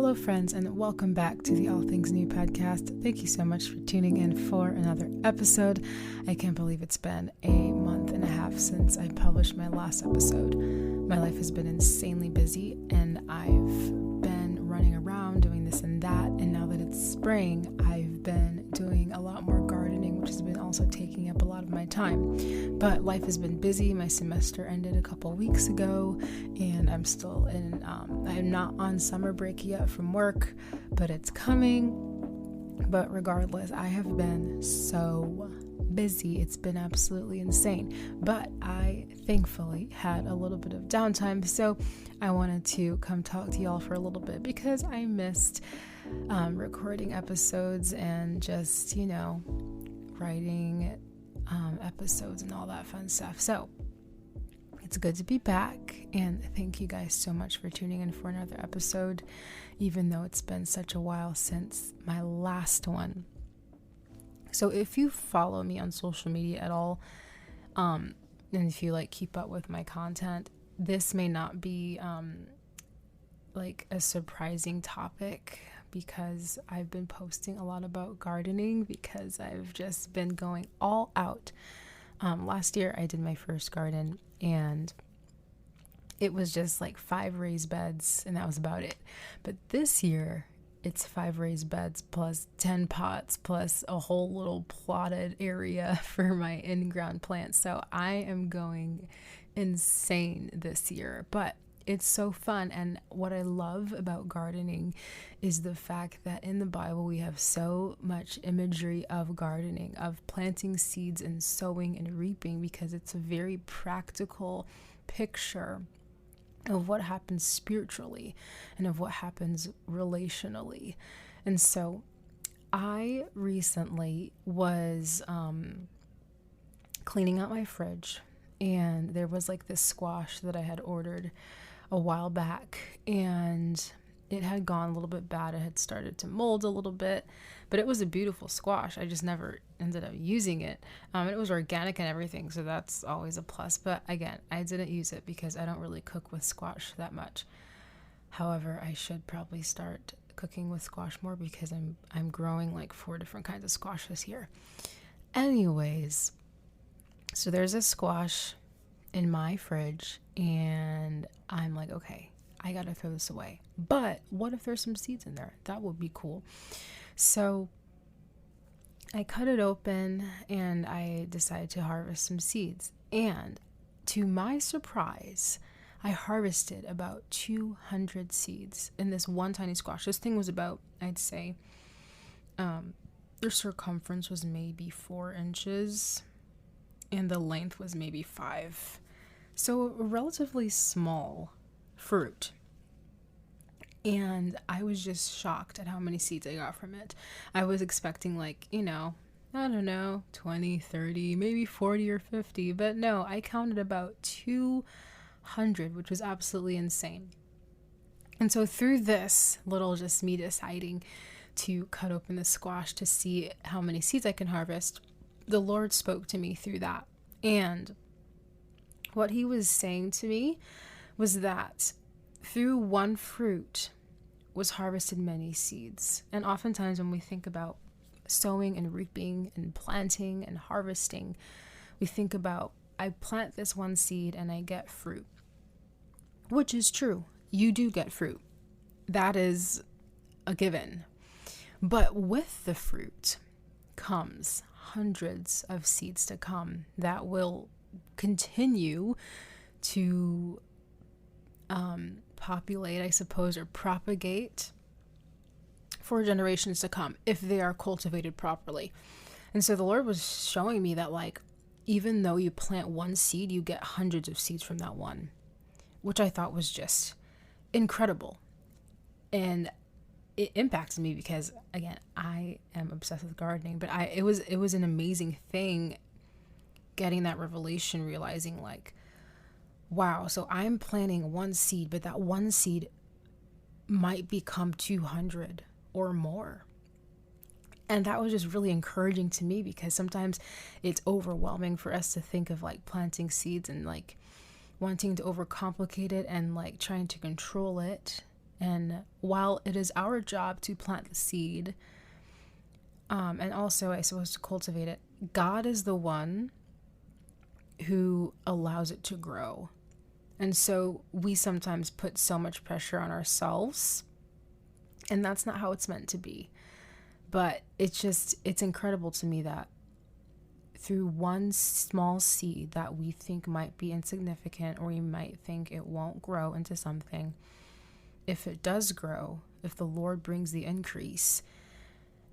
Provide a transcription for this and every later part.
Hello friends, and welcome back to the All Things New podcast. Thank you so much for tuning in for another episode. I can't believe it's been a month and a half since I published my last episode. My life has been insanely busy and I've been running around doing this and that, and now that it's spring, I've been doing a lot more gardening, which has been also taking up a lot of my time. But life has been busy. My semester ended a couple weeks ago and I'm still in, I'm not on summer break yet from work, but it's coming. But regardless, I have been so busy. It's been absolutely insane. But I thankfully had a little bit of downtime, so I wanted to come talk to y'all for a little bit because I missed recording episodes and just, writing episodes and all that fun stuff. So it's good to be back, and thank you guys so much for tuning in for another episode, even though it's been such a while since my last one. So if you follow me on social media at all, and if you keep up with my content, this may not be a surprising topic because I've been posting a lot about gardening because I've just been going all out. Last year I did my first garden and it was just 5 raised beds and that was about it. But this year it's 5 raised beds plus 10 pots plus a whole little plotted area for my in-ground plants. So I am going insane this year, but it's so fun. And what I love about gardening is the fact that in the Bible we have so much imagery of gardening, of planting seeds and sowing and reaping, because it's a very practical picture of what happens spiritually and of what happens relationally. And so I recently was cleaning out my fridge, and there was this squash that I had ordered a while back, and it had gone a little bit bad. It had started to mold a little bit, but it was a beautiful squash. I just never ended up using it. It was organic and everything, so that's always a plus. But again, I didn't use it because I don't really cook with squash that much. However, I should probably start cooking with squash more because I'm growing 4 different kinds of squash this year. Anyways, so there's a squash in my fridge and I'm okay, I gotta throw this away. But what if there's some seeds in there? That would be cool. So I cut it open and I decided to harvest some seeds. And to my surprise, I harvested about 200 seeds in this one tiny squash. This thing was about, I'd say, the circumference was maybe 4 inches and the length was maybe 5. So a relatively small fruit. And I was just shocked at how many seeds I got from it. I was expecting I don't know, 20, 30, maybe 40 or 50. But no, I counted about 200, which was absolutely insane. And so through this little just me deciding to cut open the squash to see how many seeds I can harvest, the Lord spoke to me through that. And what he was saying to me was that through one fruit was harvested many seeds. And oftentimes when we think about sowing and reaping and planting and harvesting, we think about, I plant this one seed and I get fruit, which is true. You do get fruit. That is a given. But with the fruit comes hundreds of seeds to come that will continue to populate, I suppose, or propagate for generations to come if they are cultivated properly. And so the Lord was showing me that even though you plant one seed, you get hundreds of seeds from that one, which I thought was just incredible. And it impacted me because, again, I am obsessed with gardening, but it was an amazing thing getting that revelation, realizing wow, so I'm planting one seed, but that one seed might become 200 or more. And that was just really encouraging to me because sometimes it's overwhelming for us to think of planting seeds and wanting to overcomplicate it and trying to control it And while it is our job to plant the seed, and also, I suppose, to cultivate it, God is the one who allows it to grow. And so we sometimes put so much pressure on ourselves, and that's not how it's meant to be. But it's incredible to me that through one small seed that we think might be insignificant, or we might think it won't grow into something, if it does grow, if the Lord brings the increase,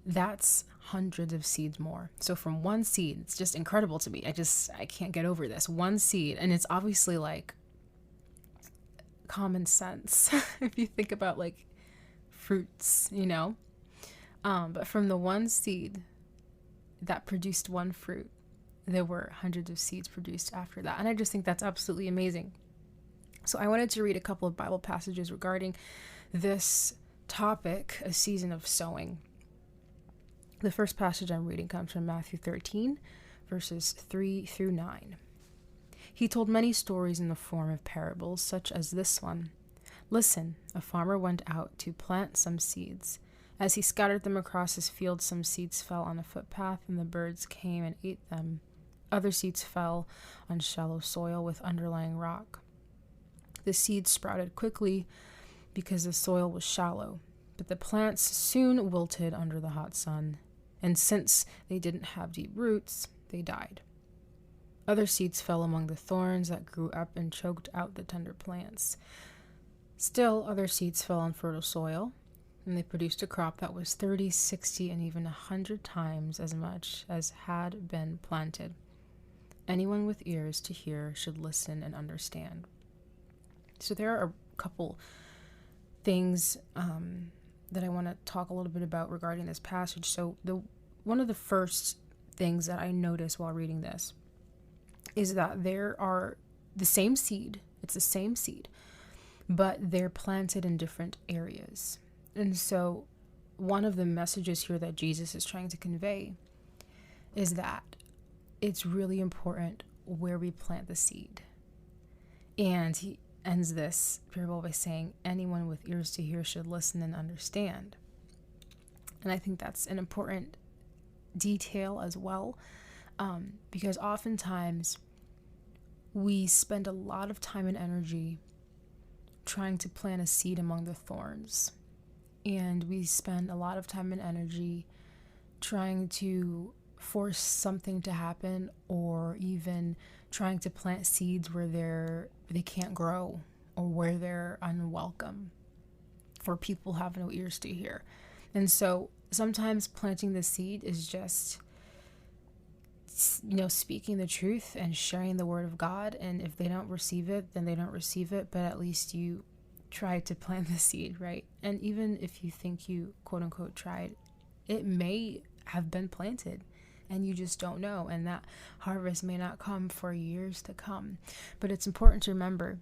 that's hundreds of seeds more. So from one seed, it's just incredible to me. I can't get over this. One seed, and it's obviously like common sense if you think about like fruits, but from the one seed that produced one fruit, there were hundreds of seeds produced after that. And I just think that's absolutely amazing. So I wanted to read a couple of Bible passages regarding this topic, a season of sowing. The first passage I'm reading comes from Matthew 13, verses 3 through 9. He told many stories in the form of parables, such as this one. Listen, a farmer went out to plant some seeds. As he scattered them across his field, some seeds fell on a footpath, and the birds came and ate them. Other seeds fell on shallow soil with underlying rock. The seeds sprouted quickly because the soil was shallow, but the plants soon wilted under the hot sun, and since they didn't have deep roots, they died. Other seeds fell among the thorns that grew up and choked out the tender plants. Still, other seeds fell on fertile soil, and they produced a crop that was 30, 60, and even 100 times as much as had been planted. Anyone with ears to hear should listen and understand. So there are a couple things that I want to talk a little bit about regarding this passage. So one of the first things that I noticed while reading this is that there are the same seed. It's the same seed, but they're planted in different areas. And so one of the messages here that Jesus is trying to convey is that it's really important where we plant the seed. And he ends this parable by saying, anyone with ears to hear should listen and understand. And I think that's an important detail as well, because oftentimes we spend a lot of time and energy trying to plant a seed among the thorns. And we spend a lot of time and energy trying to force something to happen, or even trying to plant seeds where they can't grow, or where they're unwelcome, for people have no ears to hear. And so sometimes planting the seed is just, speaking the truth and sharing the word of God. And if they don't receive it, then they don't receive it, but at least you tried to plant the seed, right? And even if you think you quote unquote tried, it may have been planted and you just don't know, and that harvest may not come for years to come. But it's important to remember,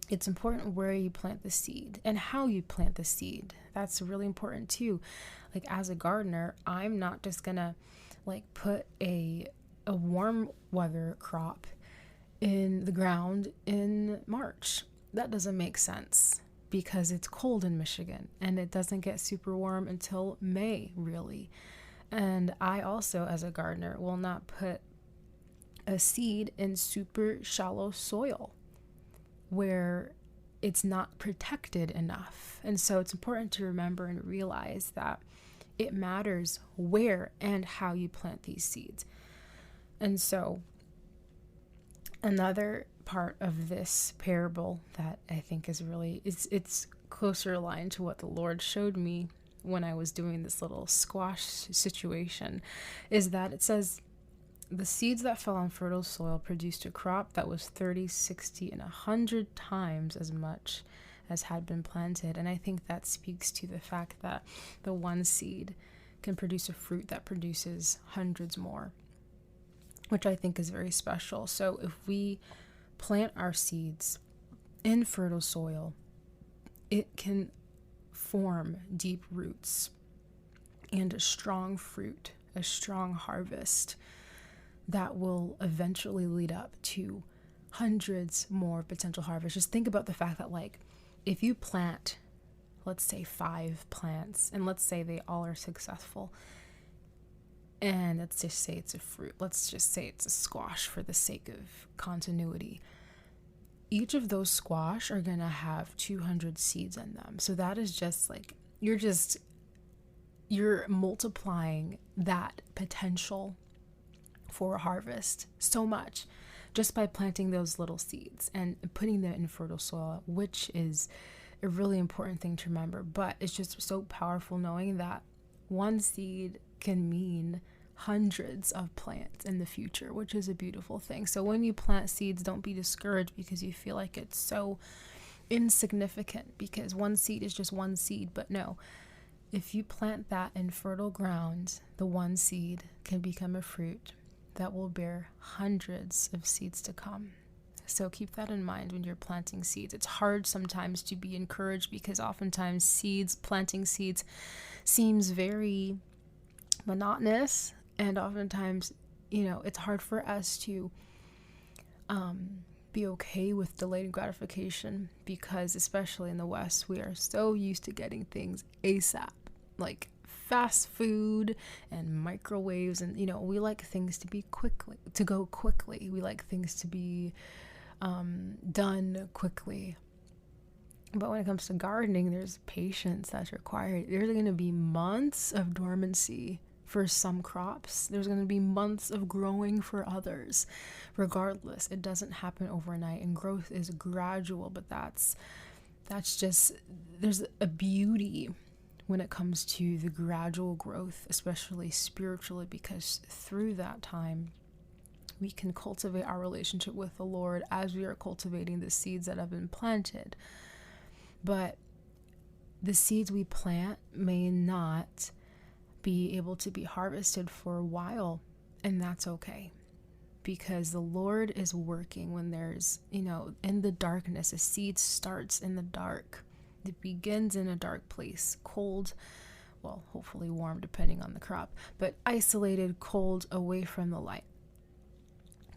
it's important where you plant the seed and how you plant the seed. That's really important too. Like, as a gardener, I'm not just gonna put a warm weather crop in the ground in March. That doesn't make sense, because it's cold in Michigan and it doesn't get super warm until May, really. And I also, as a gardener, will not put a seed in super shallow soil where it's not protected enough. And so it's important to remember and realize that it matters where and how you plant these seeds. And so another part of this parable that I think is really, it's closer aligned to what the Lord showed me when I was doing this little squash situation, is that it says, the seeds that fell on fertile soil produced a crop that was 30, 60, and 100 times as much as had been planted. And I think that speaks to the fact that the one seed can produce a fruit that produces hundreds more, which I think is very special. So if we plant our seeds in fertile soil, it can form deep roots and a strong fruit, a strong harvest that will eventually lead up to hundreds more potential harvests. Just think about the fact that, if you plant let's say 5 plants, and let's say they all are successful. And let's just say it's a fruit. Let's just say it's a squash for the sake of continuity. Each of those squash are going to have 200 seeds in them. So that is just like, you're multiplying that potential for a harvest so much just by planting those little seeds and putting them in fertile soil, which is a really important thing to remember. But it's just so powerful knowing that one seed can mean hundreds of plants in the future, which is a beautiful thing. So when you plant seeds, don't be discouraged because you feel like it's so insignificant, because one seed is just one seed. But no, if you plant that in fertile ground, the one seed can become a fruit that will bear hundreds of seeds to come. So keep that in mind when you're planting seeds. It's hard sometimes to be encouraged because oftentimes planting seeds seems very monotonous, and oftentimes, it's hard for us to be okay with delayed gratification, because especially in the West, we are so used to getting things ASAP, like fast food and microwaves, and we like things to go quickly. We like things to be done quickly. But when it comes to gardening, there's patience that's required. There's going to be months of dormancy for some crops. There's going to be months of growing for others. Regardless, it doesn't happen overnight, and growth is gradual, but that's just, there's a beauty when it comes to the gradual growth, especially spiritually, because through that time, we can cultivate our relationship with the Lord as we are cultivating the seeds that have been planted. But the seeds we plant may not be able to be harvested for a while, and that's okay, because the Lord is working when there's, in the darkness. A seed starts in the dark. It begins in a dark place, cold, well, hopefully warm depending on the crop, but isolated, cold, away from the light.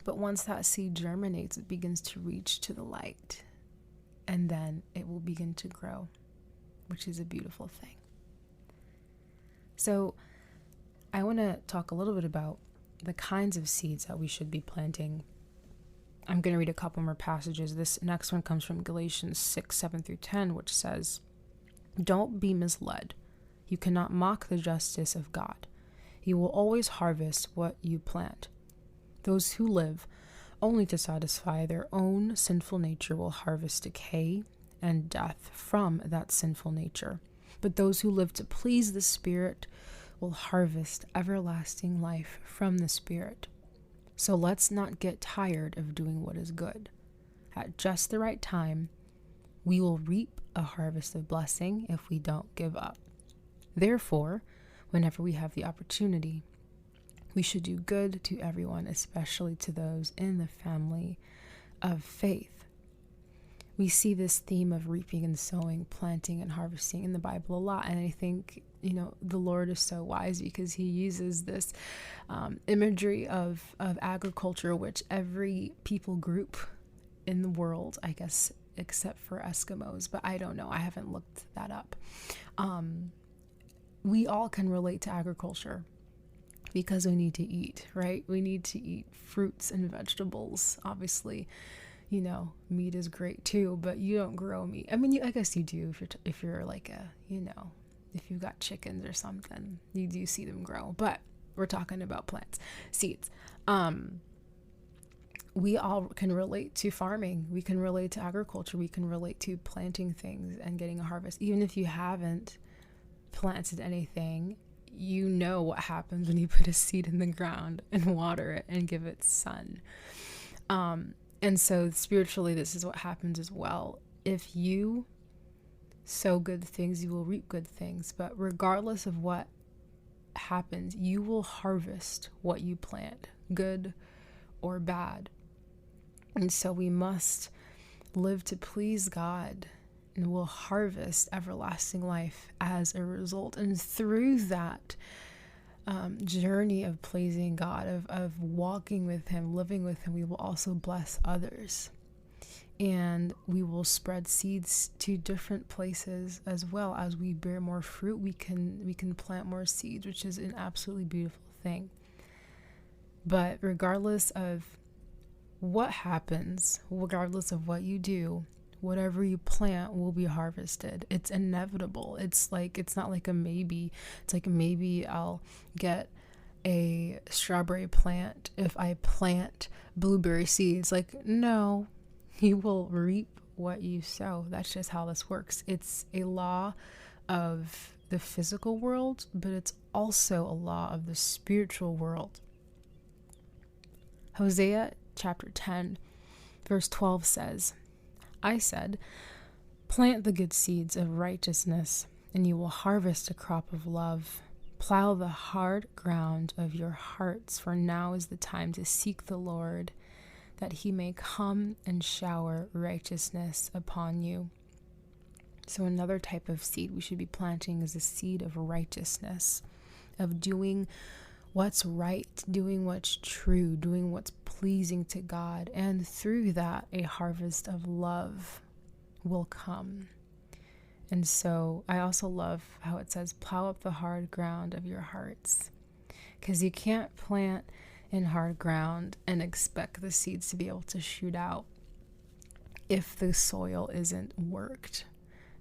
But once that seed germinates, it begins to reach to the light, and then it will begin to grow, which is a beautiful thing. So I want to talk a little bit about the kinds of seeds that we should be planting. I'm going to read a couple more passages. This next one comes from Galatians 6:7-10, which says, "Don't be misled. You cannot mock the justice of God. You will always harvest what you plant. Those who live only to satisfy their own sinful nature will harvest decay and death from that sinful nature. But those who live to please the Spirit will harvest everlasting life from the Spirit. So let's not get tired of doing what is good. At just the right time, we will reap a harvest of blessing if we don't give up. Therefore, whenever we have the opportunity, we should do good to everyone, especially to those in the family of faith." We see this theme of reaping and sowing, planting and harvesting in the Bible a lot. And I think, the Lord is so wise because he uses this imagery of agriculture, which every people group in the world, I guess, except for Eskimos, but I don't know. I haven't looked that up. We all can relate to agriculture because we need to eat, right? We need to eat fruits and vegetables. Obviously, meat is great too, but you don't grow meat. I mean, I guess you do if you're like if you've got chickens or something, you do see them grow. But we're talking about plants, seeds. We all can relate to farming. We can relate to agriculture. We can relate to planting things and getting a harvest. Even if you haven't planted anything, what happens when you put a seed in the ground and water it and give it sun. And so spiritually, this is what happens as well. If you sow good things, you will reap good things. But regardless of what happens, you will harvest what you plant, good or bad. And so we must live to please God, and we'll harvest everlasting life as a result. And through that journey of pleasing God, of walking with him, living with him, we will also bless others. And we will spread seeds to different places as well. As we bear more fruit, we can plant more seeds, which is an absolutely beautiful thing. But regardless of what happens, regardless of what you do, whatever you plant will be harvested. It's inevitable. It's not like a maybe. It's like maybe I'll get a strawberry plant if I plant blueberry seeds. Like, no, you will reap what you sow. That's just how this works. It's a law of the physical world, but it's also a law of the spiritual world. Hosea chapter 10, verse 12 says, I said, plant the good seeds of righteousness, and you will harvest a crop of love. Plow the hard ground of your hearts, for now is the time to seek the Lord, that he may come and shower righteousness upon you. So another type of seed we should be planting is a seed of righteousness, of doing what's right, doing what's true, doing what's pleasing to God. And through that, a harvest of love will come. And so I also love how it says, plow up the hard ground of your hearts. Because you can't plant in hard ground and expect the seeds to be able to shoot out if the soil isn't worked.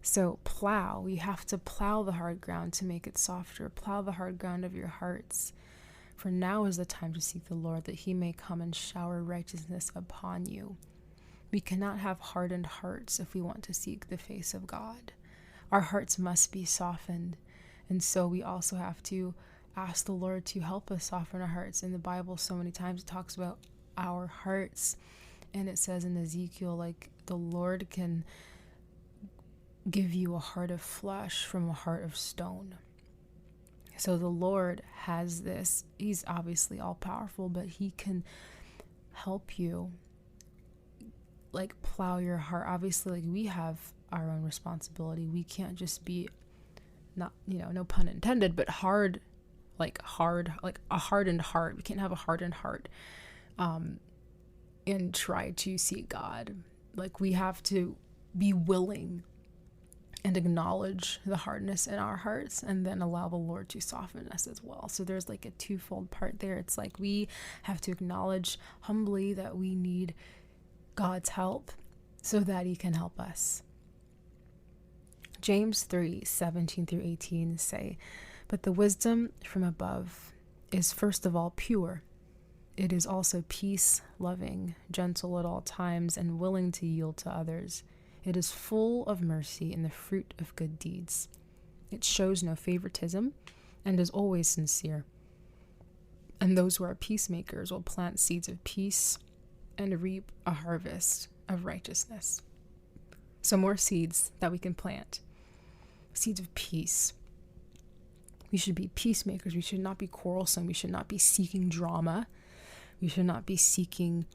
So plow, we have to plow the hard ground to make it softer. Plow the hard ground of your hearts. For now is the time to seek the Lord, that he may come and shower righteousness upon you. We cannot have hardened hearts if we want to seek the face of God. Our hearts must be softened. And so we also have to ask the Lord to help us soften our hearts. In the Bible, so many times it talks about our hearts. And it says in Ezekiel, like, the Lord can give you a heart of flesh from a heart of stone. So the Lord has this. He's obviously all powerful, but he can help you, like, plow your heart. Obviously, like, we have our own responsibility. We can't just be, not, no pun intended, but hard, like a hardened heart. We can't have a hardened heart and try to seek God. Like, we have to be willing and acknowledge the hardness in our hearts, and then allow the Lord to soften us as well. So there's like a twofold part there. It's like we have to acknowledge humbly that we need God's help so that he can help us. James 3:17-18 say, but the wisdom from above is first of all pure. It is also peace loving, gentle at all times, and willing to yield to others. It is full of mercy and the fruit of good deeds. It shows no favoritism and is always sincere. And those who are peacemakers will plant seeds of peace and reap a harvest of righteousness. So more seeds that we can plant. Seeds of peace. We should be peacemakers. We should not be quarrelsome. We should not be seeking drama. We should not be seeking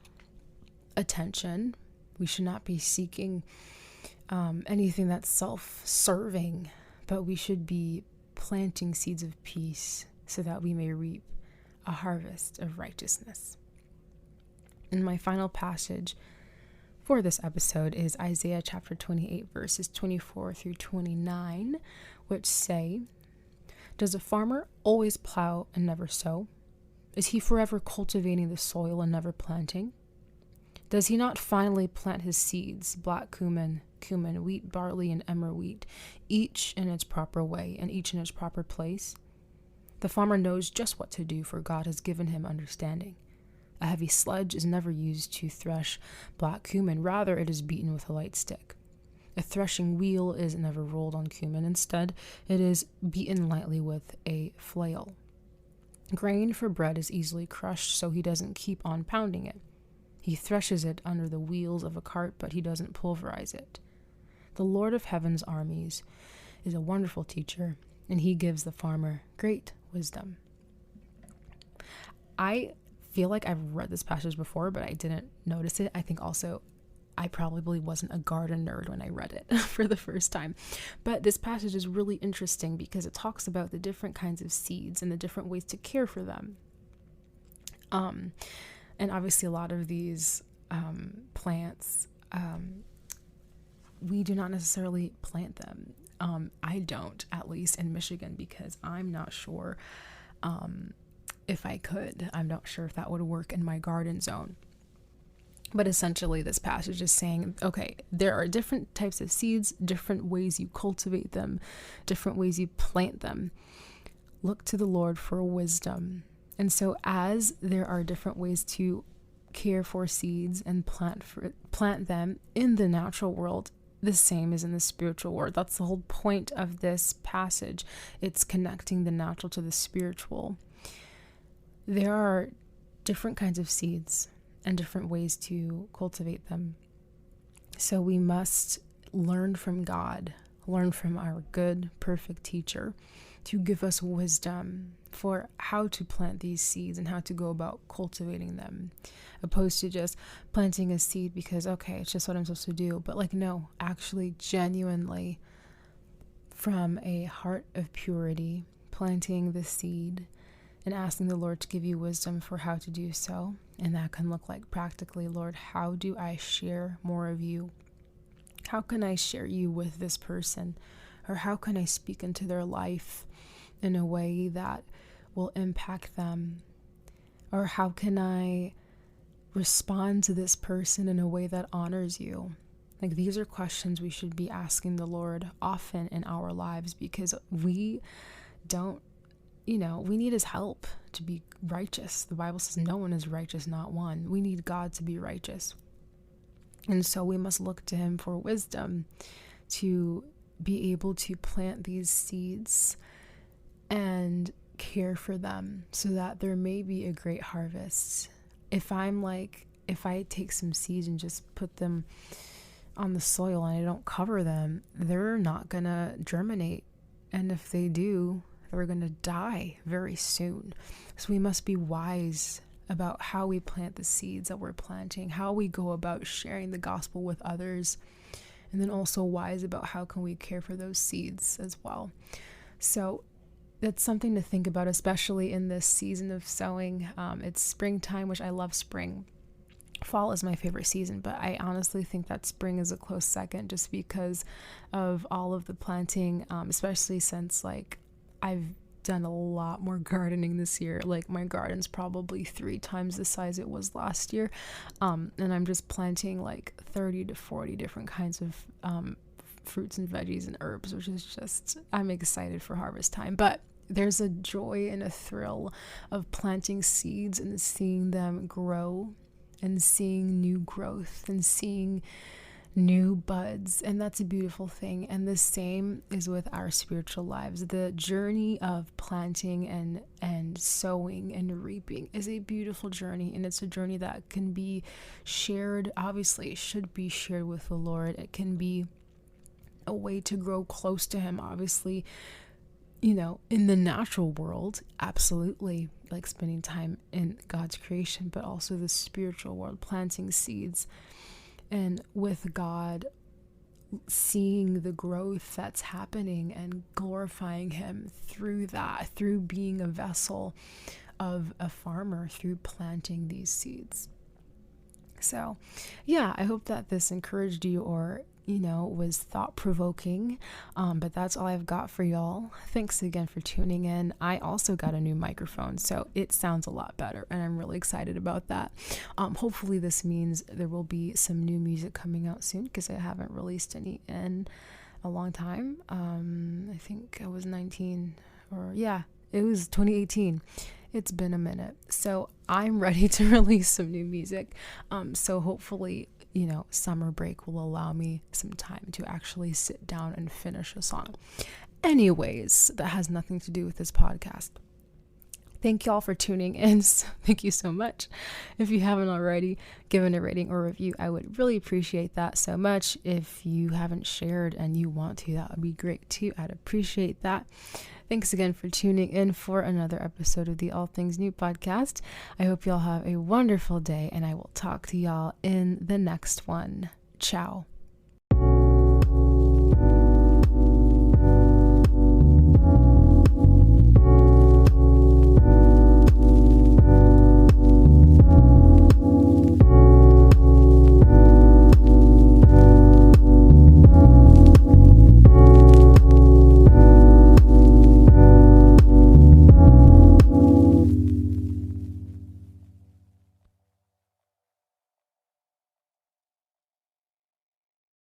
attention. We should not be seeking anything that's self-serving, but we should be planting seeds of peace so that we may reap a harvest of righteousness. And my final passage for this episode is Isaiah chapter 28, verses 24-29, which say, does a farmer always plow and never sow? Is he forever cultivating the soil and never planting? Does he not finally plant his seeds, black cumin, wheat, barley, and emmer wheat, each in its proper way and each in its proper place? The farmer knows just what to do, for God has given him understanding. A heavy sledge is never used to thresh black cumin. Rather, it is beaten with a light stick. A threshing wheel is never rolled on cumin. Instead, it is beaten lightly with a flail. Grain for bread is easily crushed, so he doesn't keep on pounding it. He threshes it under the wheels of a cart, but he doesn't pulverize it. The Lord of Heaven's armies is a wonderful teacher, and he gives the farmer great wisdom. I feel like I've read this passage before, but I didn't notice it. I think also I probably wasn't a garden nerd when I read it for the first time. But this passage is really interesting because it talks about the different kinds of seeds and the different ways to care for them. And obviously a lot of these plants we do not necessarily plant them. I don't, at least in Michigan, because I'm not sure if I could. I'm not sure if that would work in my garden zone. But essentially, this passage is saying, okay, there are different types of seeds, different ways you cultivate them, different ways you plant them. Look to the Lord for wisdom. And so as there are different ways to care for seeds and plant them in the natural world, the same as in the spiritual world. That's the whole point of this passage. It's connecting the natural to the spiritual. There are different kinds of seeds and different ways to cultivate them. So we must learn from God, learn from our good, perfect teacher to give us wisdom for how to plant these seeds and how to go about cultivating them, opposed to just planting a seed because, okay, it's just what I'm supposed to do. But like, no, actually genuinely from a heart of purity, planting the seed and asking the Lord to give you wisdom for how to do so. And that can look like practically, Lord, how do I share more of you? How can I share you with this person? Or how can I speak into their life in a way that will impact them? Or how can I respond to this person in a way that honors you? Like, these are questions we should be asking the Lord often in our lives, because we don't, we need his help to be righteous. The Bible says no one is righteous, not one. We need God to be righteous. And so we must look to him for wisdom to be able to plant these seeds and care for them so that there may be a great harvest. If I take some seeds and just put them on the soil and I don't cover them, they're not gonna germinate. And if they do, they're gonna die very soon. So we must be wise about how we plant the seeds that we're planting, how we go about sharing the gospel with others, and then also wise about how can we care for those seeds as well. So that's something to think about, especially in this season of sowing. It's springtime, which I love spring. Fall is my favorite season, but I honestly think that spring is a close second just because of all of the planting, especially since I've done a lot more gardening this year. My garden's probably 3 times the size it was last year, and I'm just planting 30 to 40 different kinds of fruits and veggies and herbs, which is just, I'm excited for harvest time. But there's a joy and a thrill of planting seeds and seeing them grow and seeing new growth and seeing new buds, and that's a beautiful thing. And the same is with our spiritual lives. The journey of planting and sowing and reaping is a beautiful journey, and it's a journey that can be shared. Obviously, it should be shared with the Lord. It can be a way to grow close to him, obviously, in the natural world, absolutely, like spending time in God's creation, but also the spiritual world, planting seeds. And with God, seeing the growth that's happening and glorifying him through that, through being a vessel of a farmer, through planting these seeds. So, yeah, I hope that this encouraged you or, was thought-provoking. But that's all I've got for y'all. Thanks again for tuning in. I also got a new microphone, so it sounds a lot better, and I'm really excited about that. Hopefully this means there will be some new music coming out soon, because I haven't released any in a long time. I think I was 19, it was 2018. It's been a minute. So I'm ready to release some new music. So hopefully, summer break will allow me some time to actually sit down and finish a song. Anyways, that has nothing to do with this podcast. Thank y'all for tuning in. Thank you so much. If you haven't already given a rating or review, I would really appreciate that so much. If you haven't shared and you want to, that would be great too. I'd appreciate that. Thanks again for tuning in for another episode of the All Things New podcast. I hope y'all have a wonderful day, and I will talk to y'all in the next one. Ciao.